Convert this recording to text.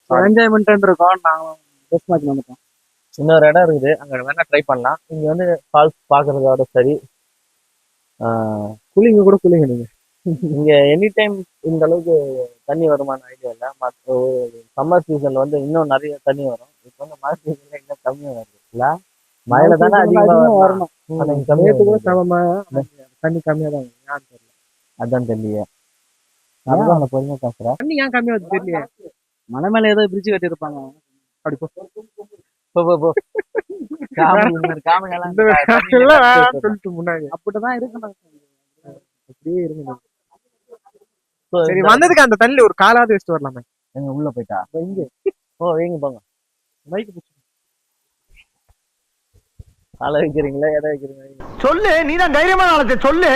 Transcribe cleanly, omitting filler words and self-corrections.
Enjoyment இருக்கும். நாங்களும் test match வந்துட்டோம். இன்னொரு இடம் இருக்குது, அங்க வேணா ட்ரை பண்ணலாம். இங்க வந்து ஃபால்ஸ் பாக்குறதோட சரி, கூலிங்க கூட கூலிங்க நீங்க. இங்க எனி டைம் இந்த அளவுக்கு தண்ணி வருமான ஐடியா இல்லை. மற்ற சம்மர் சீசன்ல வந்து இன்னும் நிறைய தண்ணி வரும். இப்போ வந்து மழை சீசன்ல இன்னும் கம்மியா வருது இல்ல? மழையில தானே அதிகமா வரணும். நேற்று கூட தண்ணி கம்மியா தான் ஏன்னு தெரியல. அதான் தெரியல. அதுதான் அந்த பொறுமை பேசுறேன். தண்ணி ஏன் கம்மியா வருது தெரியல. மலை மேல ஏதோ பிரிட்ஜ் கட்டி இருப்பாங்க. அப்படி போ சொல்லிட்டு முன்னாடி அப்படிதான் இருக்கணும். அப்படியே இருங்க. சரி, வந்ததுக்கு அந்த தண்ணி ஒரு காலாவது வச்சுட்டு வரலாமே. எங்க உள்ள போயிட்டா இங்க வைங்க போங்க. மைக்கு பிடிச்சி காலை வைக்கிறீங்களா எதை வைக்கிறீங்க சொல்லு. நீதான் தைரியமான ஆளத்தை சொல்லு.